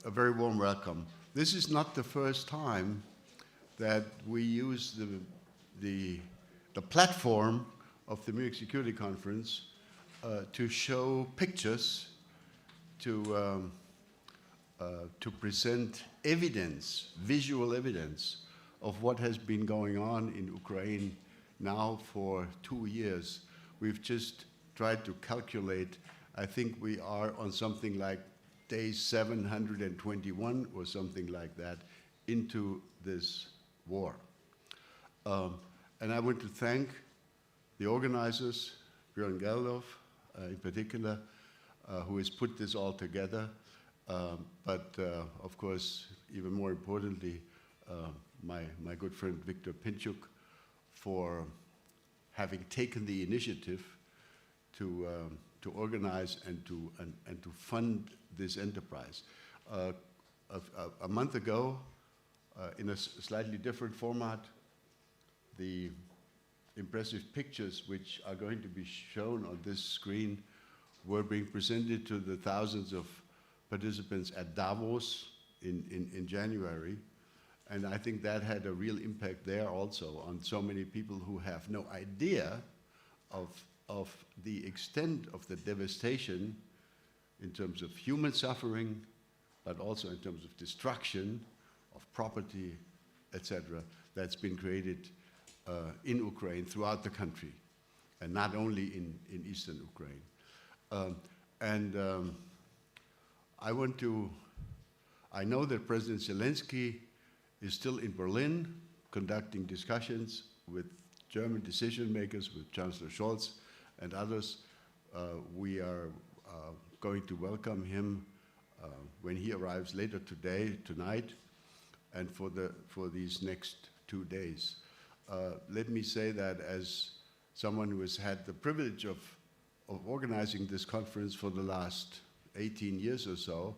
a very warm welcome. This is not the first time that we use the platform of the Munich Security Conference to show pictures, to present evidence, visual evidence of what has been going on in Ukraine now for 2 years. We've just tried to calculate. I think we are on something like day 721 or something like that into this war. And I want to thank the organizers, Björn Geldhoff in particular, who has put this all together. But of course, even more importantly, my good friend Victor Pinchuk for having taken the initiative to organize and to fund this enterprise. A month ago, in a slightly different format, the impressive pictures which are going to be shown on this screen were being presented to the thousands of participants at Davos in January. And I think that had a real impact there also on so many people who have no idea of the extent of the devastation in terms of human suffering, but also in terms of destruction of property, etc., that's been created in Ukraine throughout the country, and not only in eastern Ukraine. I know that President Zelensky is still in Berlin conducting discussions with German decision makers, with Chancellor Scholz and others. We are going to welcome him when he arrives later tonight, and for these next 2 days. Let me say that as someone who has had the privilege of organizing this conference for the last 18 years or so,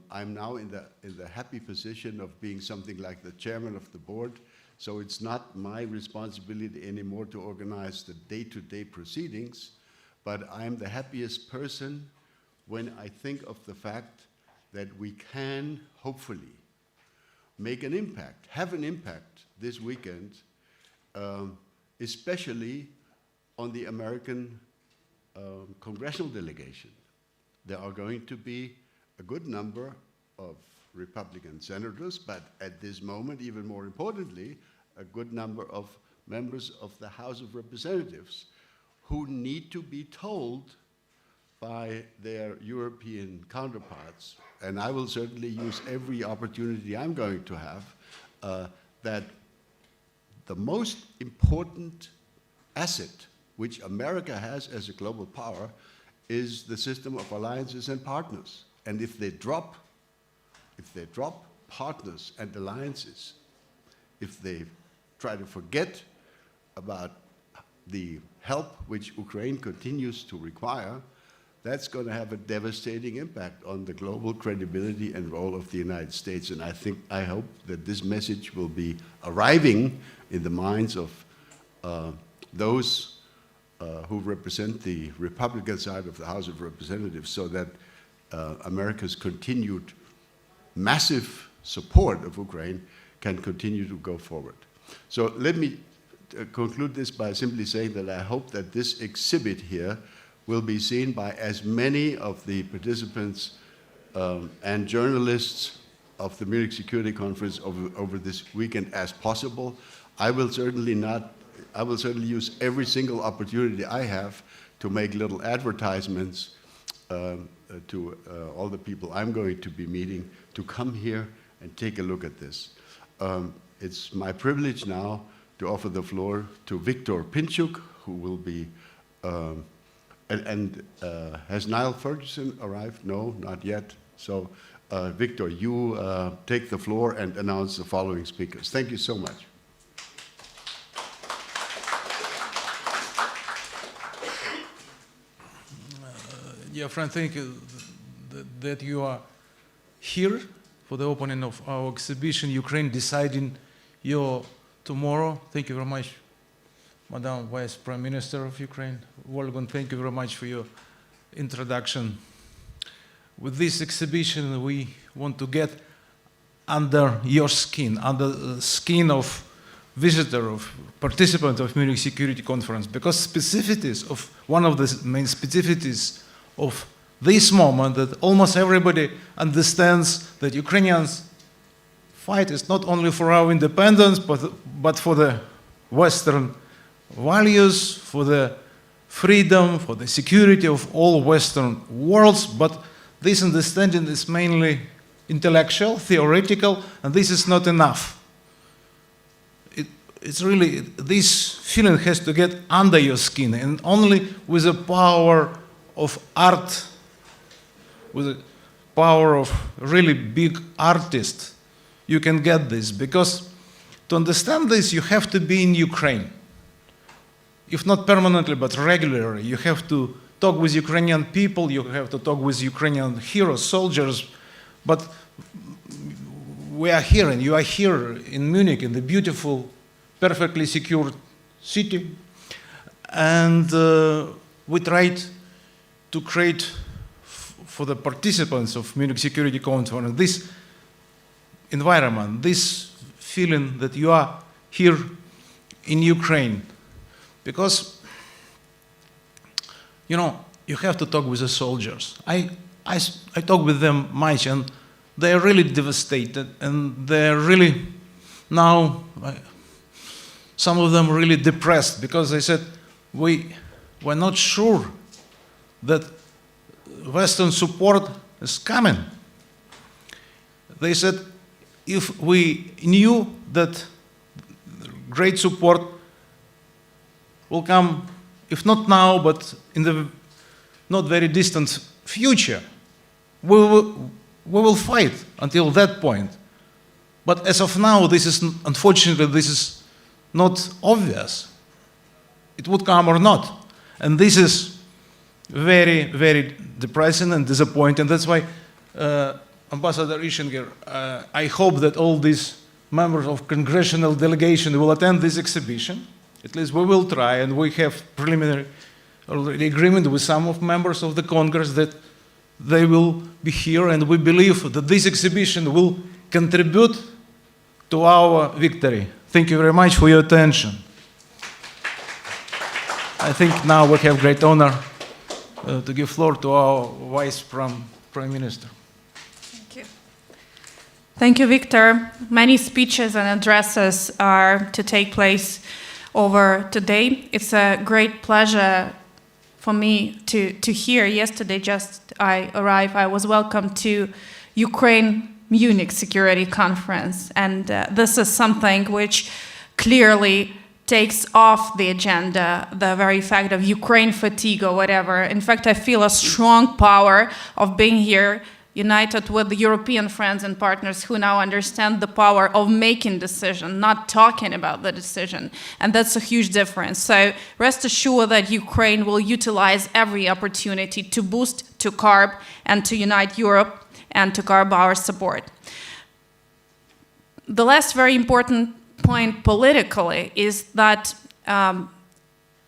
I'm now in the happy position of being something like the chairman of the board. So it's not my responsibility anymore to organize the day-to-day proceedings, but I'm the happiest person when I think of the fact that we can hopefully make an impact, have an impact this weekend, especially on the American congressional delegation. There are going to be a good number of Republican senators, but at this moment, even more importantly, a good number of members of the House of Representatives who need to be told by their European counterparts, and I will certainly use every opportunity I'm going to have, that the most important asset which America has as a global power is the system of alliances and partners. And if they drop partners and alliances, if they try to forget about the help which Ukraine continues to require, that's going to have a devastating impact on the global credibility and role of the United States. And I hope that this message will be arriving in the minds of those who represent the Republican side of the House of Representatives, so that America's continued massive support of Ukraine can continue to go forward. So let me conclude this by simply saying that I hope that this exhibit here will be seen by as many of the participants and journalists of the Munich Security Conference over this weekend as possible. I will certainly use every single opportunity I have to make little advertisements to all the people I'm going to be meeting to come here and take a look at this. It's my privilege now to offer the floor to Victor Pinchuk, who will be, has Niall Ferguson arrived? No, not yet. So Victor, you take the floor and announce the following speakers. Thank you so much. Dear friend, thank you that you are here for the opening of our exhibition, Ukraine Deciding Your Tomorrow. Thank you very much, Madam Vice Prime Minister of Ukraine. Wolfgang, thank you very much for your introduction. With this exhibition, we want to get under your skin, under the skin of visitor, of participant of Munich Security Conference, because specificities of one of the main specificities of this moment that almost everybody understands that Ukrainians fight is not only for our independence, but for the Western values, for the freedom, for the security of all Western worlds. But this understanding is mainly intellectual, theoretical, and this is not enough. It's really, this feeling has to get under your skin, and only with the power of art, with the power of really big artists, you can get this. Because to understand this, you have to be in Ukraine. If not permanently, but regularly. You have to talk with Ukrainian people, you have to talk with Ukrainian heroes, soldiers, but we are here, and you are here in Munich, in the beautiful, perfectly secured city, and we tried to create for the participants of Munich Security Conference this environment, this feeling that you are here in Ukraine. Because, you know, you have to talk with the soldiers. I talk with them much, and they are really devastated, and they're really now, some of them really depressed, because they said, we're not sure that Western support is coming. They said, if we knew that great support will come, if not now, but in the not very distant future, we will fight until that point. But as of now, this is, unfortunately, this is not obvious. It would come or not. And this is very, very depressing and disappointing. That's why, Ambassador Ischinger, I hope that all these members of congressional delegation will attend this exhibition. At least we will try, and we have preliminary agreement with some of members of the Congress that they will be here, and we believe that this exhibition will contribute to our victory. Thank you very much for your attention. I think now we have great honor to give floor to our Vice Prime Minister. Thank you. Thank you, Victor. Many speeches and addresses are to take place over today. It's a great pleasure for me to hear. Yesterday, just I arrived, I was welcomed to Ukraine Munich Security Conference, and this is something which clearly takes off the agenda the very fact of Ukraine fatigue or whatever. In fact, I feel a strong power of being here, united with the European friends and partners who now understand the power of making decisions, not talking about the decision. And that's a huge difference. So rest assured that Ukraine will utilize every opportunity to boost, to curb, and to unite Europe and to curb our support. The last very important point politically is that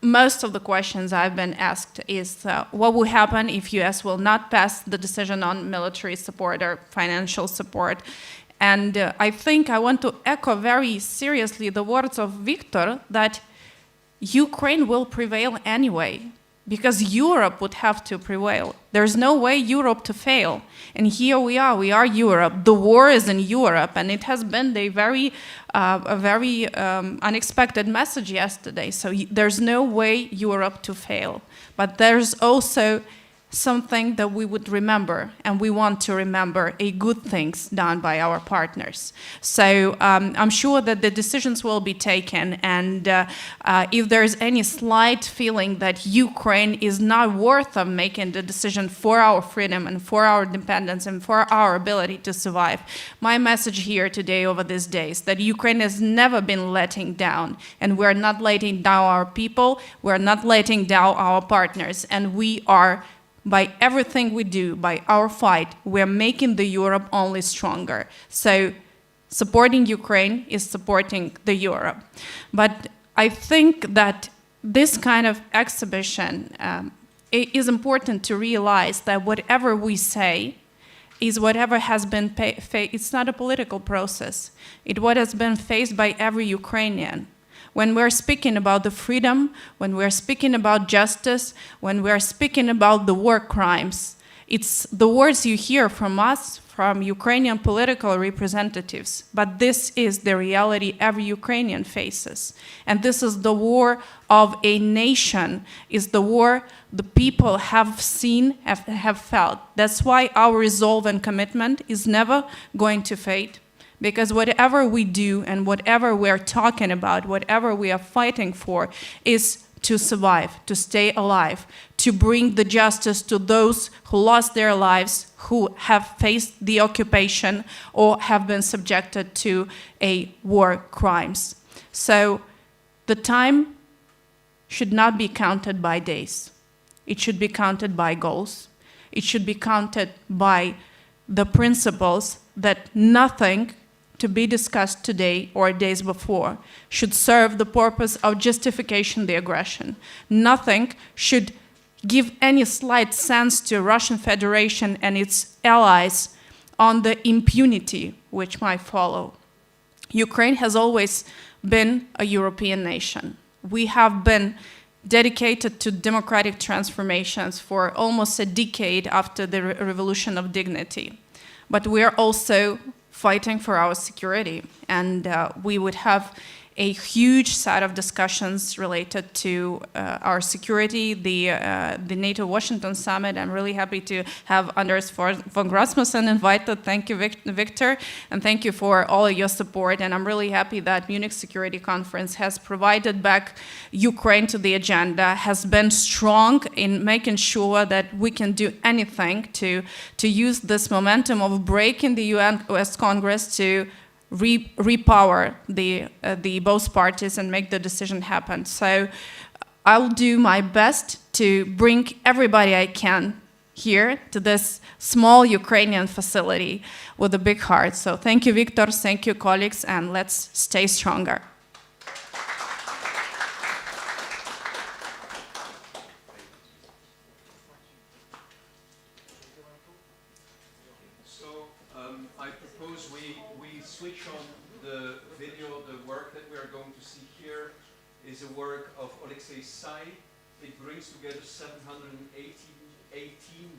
most of the questions I've been asked is what will happen if US will not pass the decision on military support or financial support. And I think I want to echo very seriously the words of Victor that Ukraine will prevail anyway, because Europe would have to prevail. There's no way Europe to fail. And here we are Europe. The war is in Europe, and it has been a very unexpected message yesterday. So there's no way Europe to fail. But there's also something that we would remember, and we want to remember good things done by our partners. So I'm sure that the decisions will be taken, and if there's any slight feeling that Ukraine is not worth of making the decision for our freedom and for our independence and for our ability to survive, my message here today over these days that Ukraine has never been letting down, and we're not letting down our people, we're not letting down our partners, and we are, by everything we do, by our fight, we're making the Europe only stronger. So supporting Ukraine is supporting the Europe. But I think that this kind of exhibition, it is important to realize that whatever we say, is whatever has been it's not a political process. It's what has been faced by every Ukrainian. When we're speaking about the freedom, when we're speaking about justice, when we're speaking about the war crimes, it's the words you hear from us, from Ukrainian political representatives. But this is the reality every Ukrainian faces. And this is the war of a nation, is the war the people have seen, have felt. That's why our resolve and commitment is never going to fade. Because whatever we do and whatever we're talking about, whatever we are fighting for, is to survive, to stay alive, to bring the justice to those who lost their lives, who have faced the occupation or have been subjected to a war crimes. So the time should not be counted by days. It should be counted by goals. It should be counted by the principles that nothing to be discussed today or days before should serve the purpose of justification the aggression. Nothing should give any slight sense to Russian Federation and its allies on the impunity which might follow. Ukraine has always been a European nation. We have been dedicated to democratic transformations for almost a decade after the Revolution of Dignity. But we are also fighting for our security, and we would have a huge set of discussions related to our security, the NATO Washington Summit. I'm really happy to have Anders von Rasmussen invited. Thank you, Victor, and thank you for all of your support. And I'm really happy that Munich Security Conference has provided back Ukraine to the agenda, has been strong in making sure that we can do anything to use this momentum of breaking the US Congress to repower the both parties and make the decision happen. So I'll do my best to bring everybody I can here to this small Ukrainian facility with a big heart. So thank you, Victor, thank you, colleagues, and let's stay stronger. I propose we switch on the video. The work that we are going to see here is a work of Alexei Sai. It brings together 718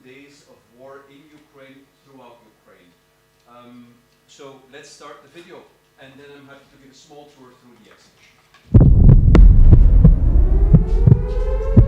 days of war in Ukraine, throughout Ukraine. So let's start the video, and then I'm happy to give a small tour through the exhibition.